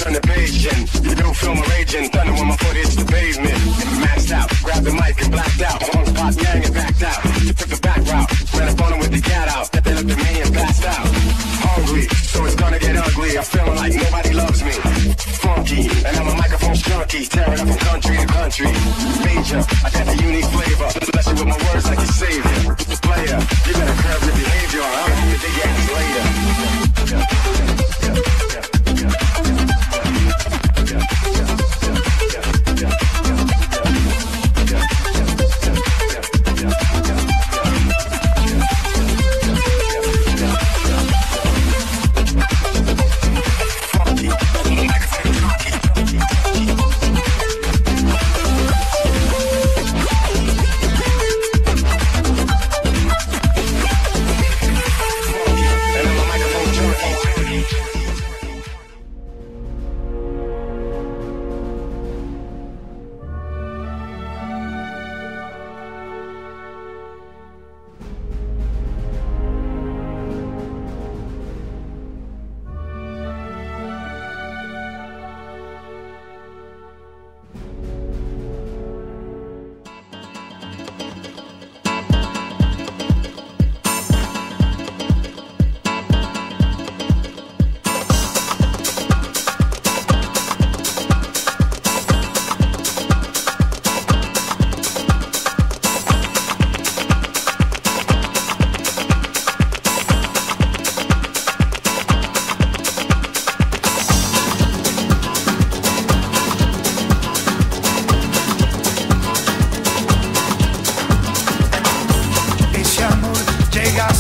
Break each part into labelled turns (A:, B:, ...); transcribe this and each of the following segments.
A: turn the page and you do film a raging. Thunder when my foot hits the pavement. Maxed out, grab the mic and blacked out. Songs pop, yang and backed out. You took the back route, ran up on him with the cat out. They looked at me and passed out. Hungry, so it's gonna get ugly. I'm feeling like nobody loves me. Funky, and I'm a microphone junkie. Tearing up from country to country. Major, I got the unique flavor. Bless you with my words like your savior. Player, you better curb your behavior. I'll get you dig your ass later.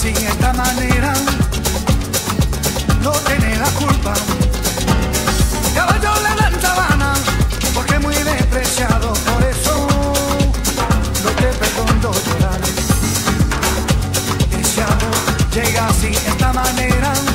B: Sin esta manera, no tiene la culpa. Caballo le dan sabana, porque es muy despreciado. Por eso no te perdono llorar. Ese amor llega así, esta manera.